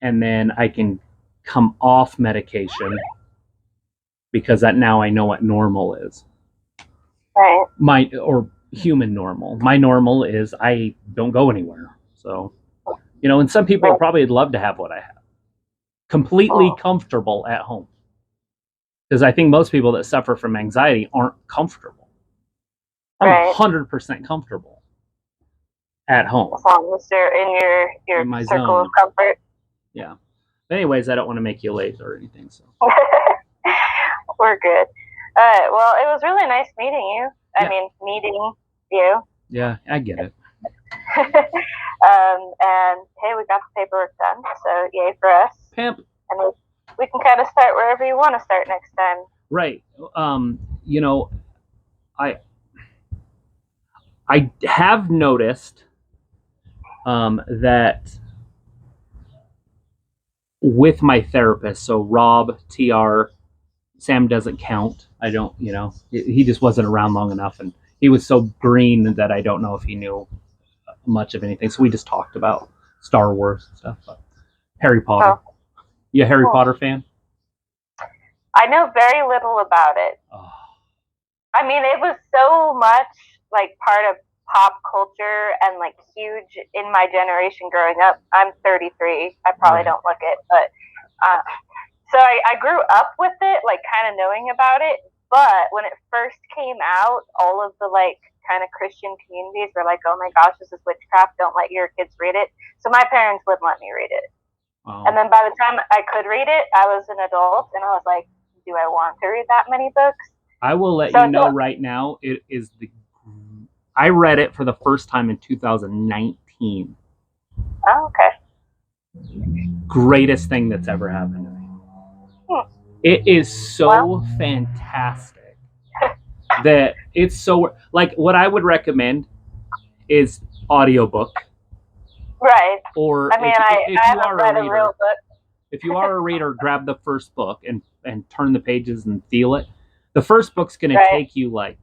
And then I can come off medication because that now I know what normal is. Or human normal. My normal is I don't go anywhere. So, you know, and some people probably would love to have what I have. Completely comfortable at home. Because I think most people that suffer from anxiety aren't comfortable. I'm 100% comfortable at home. As long as you're in your my circle zone of comfort. Yeah. But anyways, I don't want to make you late or anything. So we're good. Well, it was really nice meeting you. I mean, meeting you. Yeah, I get it. And hey, we got the paperwork done, so yay for us. Pimp. And we can kind of start wherever you want to start next time. Right. You know, I have noticed that with my therapist, so Rob, TR, Sam doesn't count. I don't, you know, he just wasn't around long enough, and he was so green that I don't know if he knew much of anything. So we just talked about Star Wars and stuff. But Harry Potter. You a Harry Potter fan? I know very little about it. I mean, it was so much like part of pop culture and like huge in my generation growing up. I'm 33. I probably don't look it, but So I grew up with it, like kind of knowing about it. But when it first came out, all of the like kind of Christian communities were like, "Oh my gosh, this is witchcraft! Don't let your kids read it." So my parents wouldn't let me read it. And then by the time I could read it, I was an adult, and I was like, "Do I want to read that many books?" I will let you know right now. It is I read it for the first time in 2019. Oh, okay. Greatest thing that's ever happened to me. It is so fantastic that it's so like what I would recommend is audiobook. Right. Or I mean, if you are read a real book. If you are a reader, grab the first book and turn the pages and feel it. The first book's going to take you like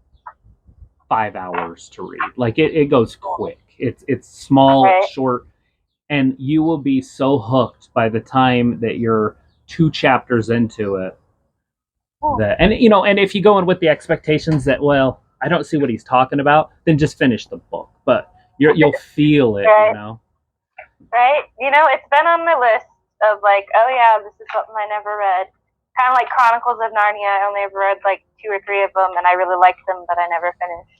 5 hours to read. Like it goes quick. It's small, it's short, and you will be so hooked by the time that you're 2 chapters into it. And if you go in with the expectations that, well, I don't see what he's talking about, then just finish the book. But you'll feel it, Right. Right? It's been on my list of like, oh yeah, this is something I never read. Kind of like Chronicles of Narnia. I only ever read like 2 or 3 of them, and I really liked them, but I never finished.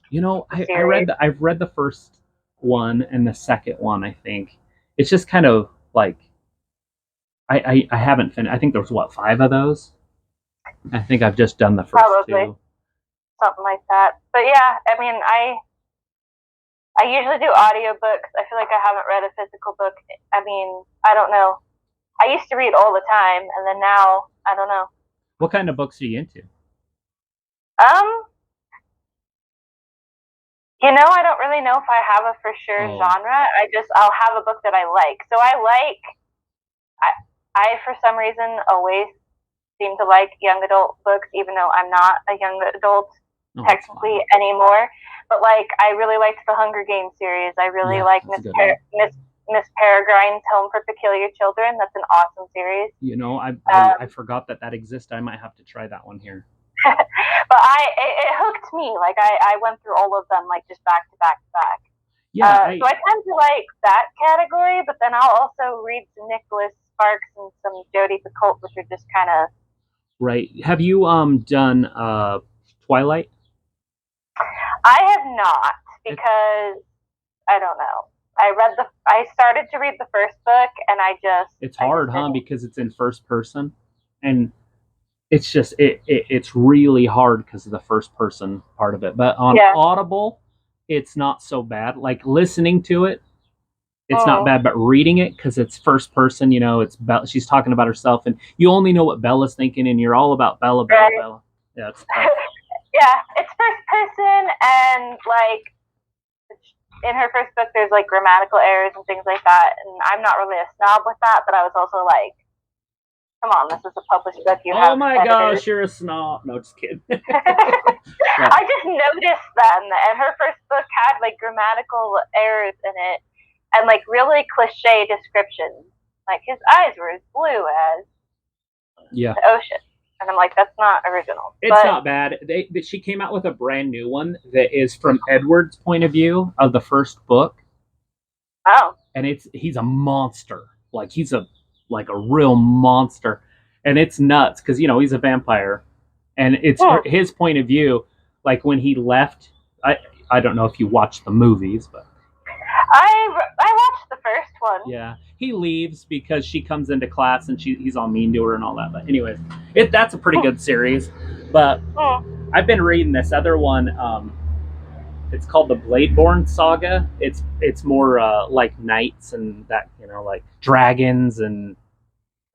I've read the first one and the second one. I think it's just kind of like I haven't finished. I think there's 5 of those. I think I've just done the first Probably. 2. Something like that. But yeah, I mean, I usually do audiobooks. I feel like I haven't read a physical book. I mean, I don't know. I used to read all the time, and then now, I don't know. What kind of books are you into? I don't really know if I have a for sure genre. I'll have a book that I like. So I for some reason always seem to like young adult books, even though I'm not a young adult technically anymore. But like, I really liked the Hunger Games series. I really like Miss Peregrine's Home for Peculiar Children. That's an awesome series. I forgot that exists. I might have to try that one here. But it hooked me. Like I went through all of them, like just back to back to back. Yeah. So I tend to like that category, but then I'll also read some Nicholas Sparks and some Jodi Picoult, which are just kind of. Right. Have you done Twilight? I have not, because I don't know. I started to read the first book, and it's hard, because it's in first person, and it's just it's really hard because of the first person part of it. But on Audible, it's not so bad. Like listening to it, it's not bad, but reading it, because it's first person, it's she's talking about herself, and you only know what Bella's thinking, and you're all about Bella. Yeah, it's tough. Yeah, it's first person, and like in her first book, there's like grammatical errors and things like that, and I'm not really a snob with that, but I was also like, come on, this is a published book. Oh my gosh, you're a snob. No, just kidding. I just noticed them, and her first book had like grammatical errors in it, and like really cliche descriptions. Like his eyes were as blue as the ocean. And I'm like, that's not original. It's not bad. She came out with a brand new one that is from Edward's point of view of the first book. Oh. And he's a monster. Like he's a real monster. And it's nuts because he's a vampire. And it's his point of view, like when he left. I don't know if you watched the movies, but I watched the first one. Yeah, he leaves because she comes into class and he's all mean to her and all that. But anyways, that's a pretty good series. But I've been reading this other one. It's called the Bladeborn Saga. It's more like knights and that, like dragons and.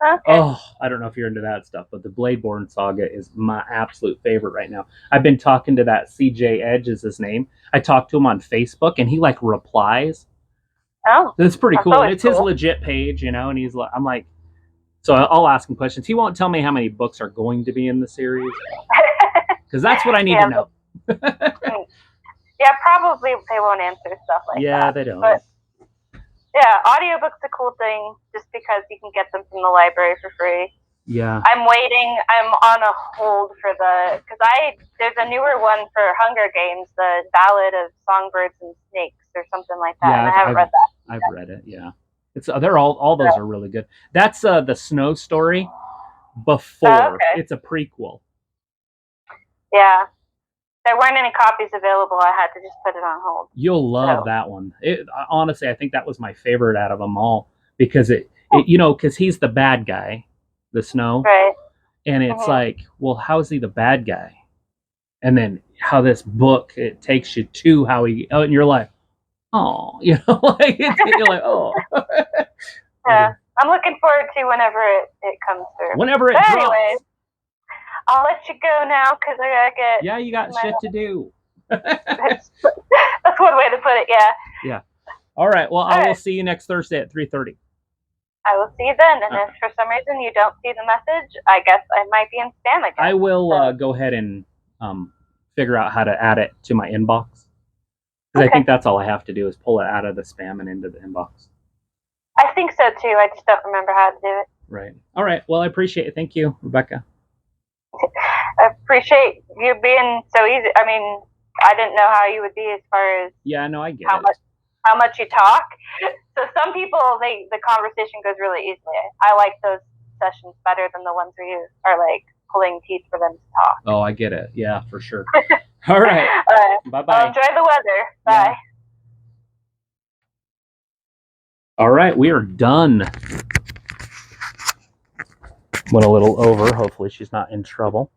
Okay. Oh, I don't know if you're into that stuff, but the Bladeborn Saga is my absolute favorite right now. I've been talking to that CJ Edge is his name. I talked to him on Facebook, and he like replies. Oh, that's pretty cool. And it's his legit page, and he's like, I'm like, so I'll ask him questions. He won't tell me how many books are going to be in the series, because that's what I need to know. Yeah, probably they won't answer stuff like that. Yeah, they don't. But yeah, audiobook's a cool thing just because you can get them from the library for free. Yeah. I'm on a hold for because there's a newer one for Hunger Games, the Ballad of Songbirds and Snakes or something like that. Yeah, and I haven't read that. I've read it, yeah. They're all those are really good. That's the Snow Story. before. Oh, okay. It's a prequel. Yeah. There weren't any copies available. I had to just put it on hold. You'll love So. that one. Honestly, I think that was my favorite out of them all because because he's the bad guy, the Snow, Right. and it's like, well, how is he the bad guy? And then how this book it takes you to how he, and you're like, oh, like you're like, oh. Yeah, I'm looking forward to whenever it comes through. Whenever it but drops. Anyways, I'll let you go now because I gotta get. Yeah, you got shit to do. That's one way to put it. Yeah. Yeah. All right. Well, I will see you next Thursday at 3:30. I will see you then, and if for some reason you don't see the message, I guess I might be in spam again. I will go ahead and figure out how to add it to my inbox. Because I think that's all I have to do is pull it out of the spam and into the inbox. I think so too. I just don't remember how to do it. Right. All right. Well, I appreciate it. Thank you, Rebecca. I appreciate you being so easy. I mean, I didn't know how you would be as far as I get how much you talk. So some people, the conversation goes really easily. I like those sessions better than the ones where you are like pulling teeth for them to talk. Oh, I get it. Yeah, for sure. All right. Bye-bye. Well, enjoy the weather. Bye. Yeah. All right, we are done. Went a little over. Hopefully she's not in trouble.